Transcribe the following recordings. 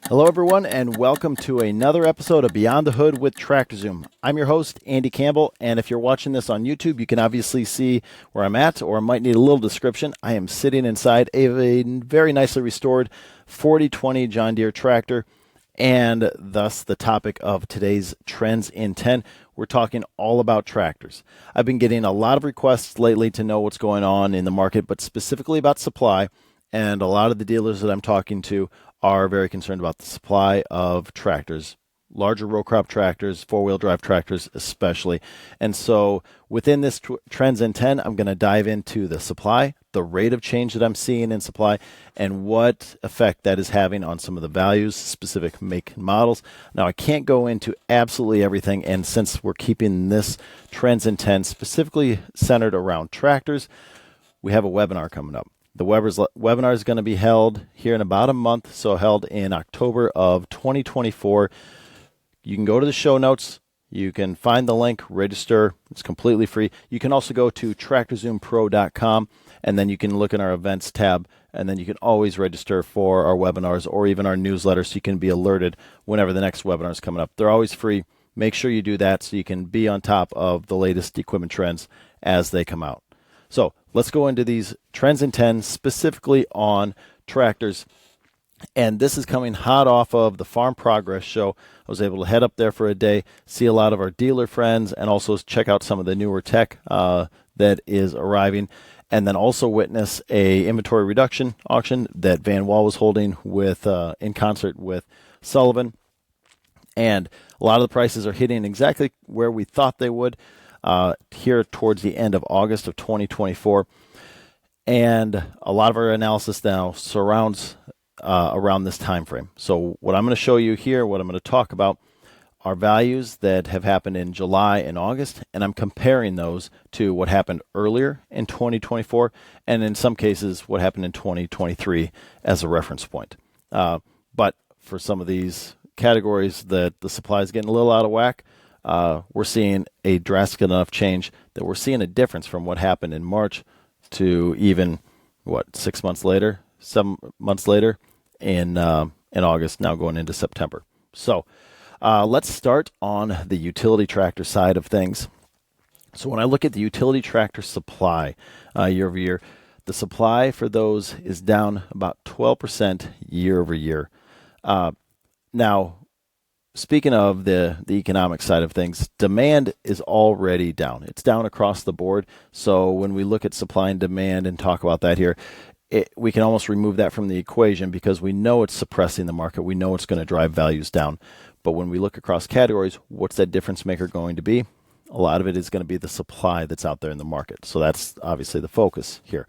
Hello, everyone, and welcome to another episode of Beyond the Hood with Tractor Zoom. I'm your host, Andy Campbell, and if you're watching this on YouTube, you can obviously see where I'm at, or I might need a little description. I am sitting inside a very nicely restored 4020 John Deere tractor, and thus the topic of today's Trends in 10. We're talking all about tractors. I've been getting a lot of requests lately to know what's going on in the market, but specifically about supply, and a lot of the dealers that I'm talking to are very concerned about the supply of tractors, larger row crop tractors, four-wheel drive tractors especially. And so within this Trends in 10, I'm going to dive into the supply, the rate of change that I'm seeing in supply, and what effect that is having on some of the values, specific make and models. Now, I can't go into absolutely everything, and since we're keeping this Trends in 10 specifically centered around tractors, we have a webinar coming up. The webinar is going to be held here in about a month, so held in October of 2024. You can go to the show notes. You can find the link, register. It's completely free. You can also go to TractorZoomPro.com, and then you can look in our events tab, and then you can always register for our webinars or even our newsletter so you can be alerted whenever the next webinar is coming up. They're always free. Make sure you do that so you can be on top of the latest equipment trends as they come out. So let's go into these Trends in 10 specifically on tractors. And this is coming hot off of the Farm Progress Show. I was able to head up there for a day, see a lot of our dealer friends, and also check out some of the newer tech that is arriving. And then also witness a inventory reduction auction that Van Wall was holding with in concert with Sullivan. And a lot of the prices are hitting exactly where we thought they would. Here towards the end of August of 2024. And a lot of our analysis now surrounds around this time frame. So what I'm going to show you here, what I'm going to talk about, are values that have happened in July and August, and I'm comparing those to what happened earlier in 2024, and in some cases what happened in 2023 as a reference point. But for some of these categories that the supply is getting a little out of whack, we're seeing a drastic enough change that we're seeing a difference from what happened in March to even, 7 months later in August, now going into September. So let's start on the utility tractor side of things. So when I look at the utility tractor supply year over year, the supply for those is down about 12% year over year. Now, speaking of the economic side of things, demand is already down. It's down across the board. So when we look at supply and demand and talk about that here, we can almost remove that from the equation because we know it's suppressing the market. We know it's going to drive values down. But when we look across categories, what's that difference maker going to be? A lot of it is going to be the supply that's out there in the market. So that's obviously the focus here.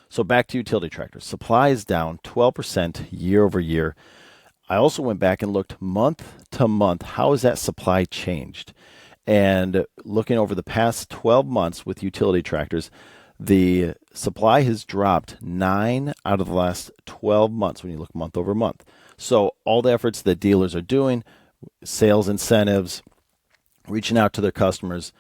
So back to utility tractors. Supply is down 12% year over year. I also went back and looked month to month. How has that supply changed? And looking over the past 12 months with utility tractors, the supply has dropped 9 out of the last 12 months when you look month over month. So all the efforts that dealers are doing, sales incentives, reaching out to their customers,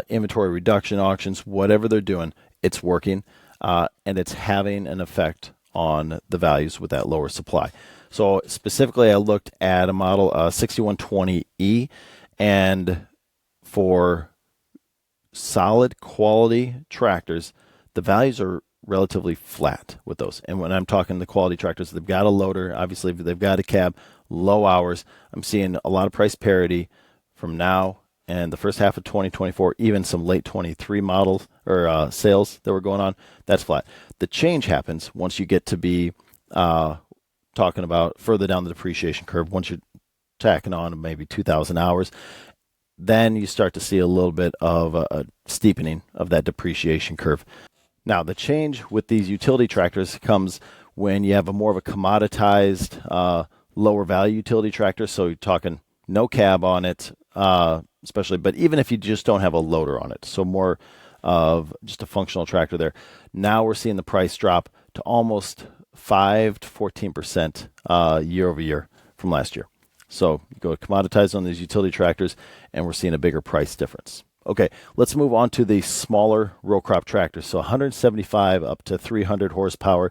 inventory reduction auctions, whatever they're doing, it's working, and it's having an effect on the values with that lower supply. So specifically, I looked at a model 6120E, and for solid quality tractors, the values are relatively flat with those. And when I'm talking the quality tractors, they've got a loader, obviously they've got a cab, low hours. I'm seeing a lot of price parity from now and the first half of 2024, even some late 23 models or sales that were going on. That's flat. The change happens once you get to be talking about further down the depreciation curve. Once you're tacking on maybe 2,000 hours, then you start to see a little bit of a steepening of that depreciation curve. Now, the change with these utility tractors comes when you have a more of a commoditized, lower value utility tractor. So you're talking no cab on it, especially, but even if you just don't have a loader on it, so more of just a functional tractor there. Now we're seeing the price drop to almost 5 to 14% year over year from last year. So you go commoditize on these utility tractors, and we're seeing a bigger price difference. Okay, let's move on to the smaller row crop tractors. So 175 up to 300 horsepower.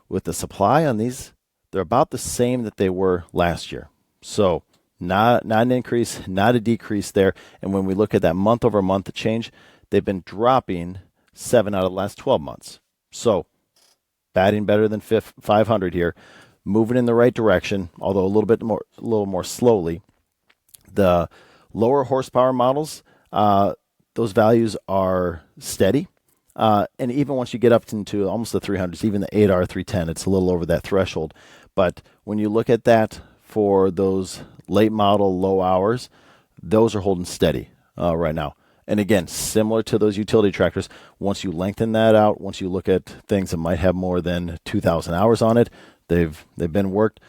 With the supply on these they're about the same that they were last year. So not an increase, not a decrease there. And when we look at that month-over-month change, they've been dropping 7 out of the last 12 months. So batting better than 500 here, moving in the right direction, although a little more slowly. The lower horsepower models, those values are steady. And even once you get up into almost the 300s, even the 8R 310, it's a little over that threshold. But when you look at that for those late model low hours, those are holding steady right now. And again, similar to those utility tractors, once you lengthen that out, once you look at things that might have more than 2,000 hours on it, they've been worked.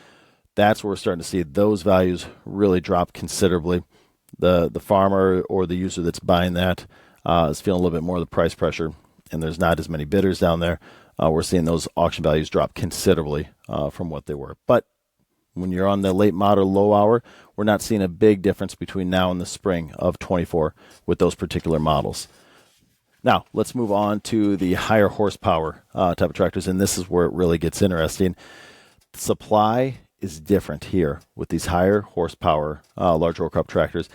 That's where we're starting to see those values really drop considerably. The farmer or the user that's buying that is feeling a little bit more of the price pressure, and there's not as many bidders down there. We're seeing those auction values drop considerably from what they were. But when you're on the late model low hour, we're not seeing a big difference between now and the spring of 24 with those particular models. Now, let's move on to the higher horsepower type of tractors, and this is where it really gets interesting. Supply is different here with these higher horsepower large row crop tractors.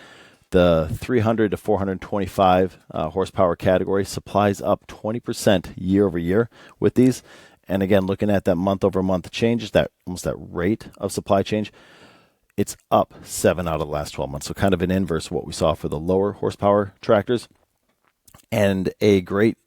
The 300 to 425 horsepower category supplies up 20% year over year with these. And again, looking at that month-over-month change, that rate of supply change, it's up 7 out of the last 12 months. So kind of an inverse of what we saw for the lower horsepower tractors. And a great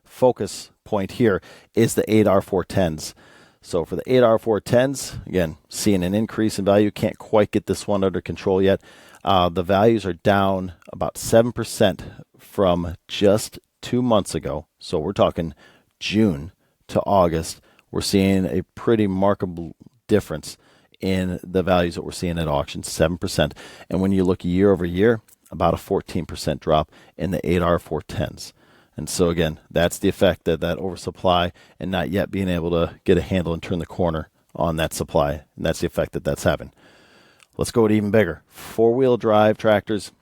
focus point here is the 8R 410s. So for the 8R 410s, again, seeing an increase in value. Can't quite get this one under control yet. The values are down about 7% from just 2 months ago. So we're talking June to August. We're seeing a pretty remarkable difference in the values that we're seeing at auction, 7%. And when you look year over year, about a 14% drop in the 8R 410s. And so again, that's the effect that oversupply and not yet being able to get a handle and turn the corner on that supply. And that's the effect that that's having. Let's go to even bigger. 4-wheel drive tractors,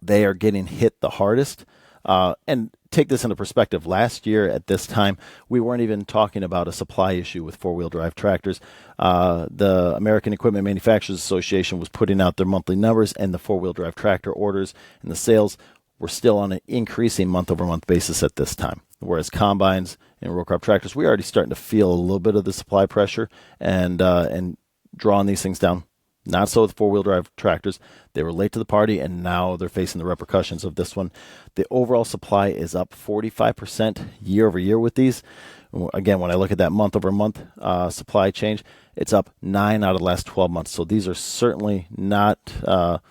they are getting hit the hardest. And take this into perspective. Last year at this time, we weren't even talking about a supply issue with 4-wheel drive tractors. The American Equipment Manufacturers Association was putting out their monthly numbers, and the 4-wheel drive tractor orders and the sales were still on an increasing month-over-month basis at this time. Whereas combines and row crop tractors, we're already starting to feel a little bit of the supply pressure and drawing these things down. Not so with 4-wheel drive tractors. They were late to the party, and now they're facing the repercussions of this one. The overall supply is up 45% year over year with these. Again, when I look at that month-over-month supply change, it's up 9 out of the last 12 months. So these are certainly not, the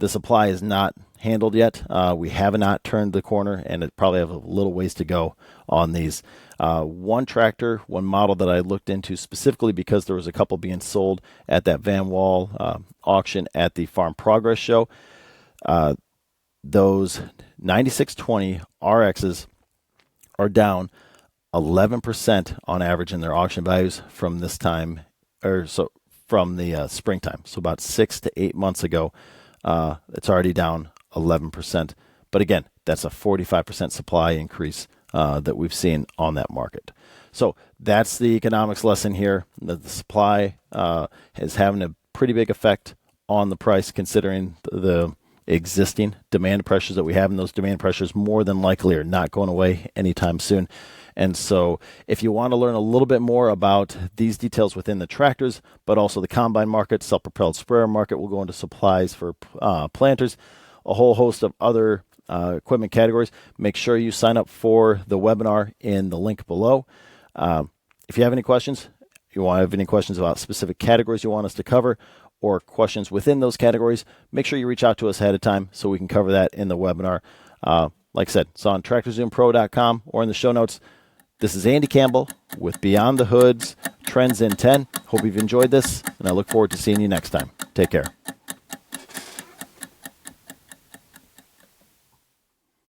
supply is not handled yet. We have not turned the corner, and it probably have a little ways to go on these. One tractor, one model that I looked into specifically because there was a couple being sold at that Van Wall auction at the Farm Progress Show. Those 9620 RXs are down 11% on average in their auction values from this time, from the springtime. So about 6 to 8 months ago, it's already down 11%. But again, that's a 45% supply increase that we've seen on that market. So that's the economics lesson here. The supply is having a pretty big effect on the price, considering the existing demand pressures that we have, and those demand pressures more than likely are not going away anytime soon. And so if you want to learn a little bit more about these details within the tractors, but also the combine market, self-propelled sprayer market, we'll go into supplies for planters, a whole host of other equipment categories. Make sure you sign up for the webinar in the link below. If you have any questions, about specific categories you want us to cover, or questions within those categories, make sure you reach out to us ahead of time so we can cover that in the webinar. Like I said, it's on TractorZoomPro.com or in the show notes. This is Andy Campbell with Beyond the Hood's Trends in 10. Hope you've enjoyed this, and I look forward to seeing you next time. Take care.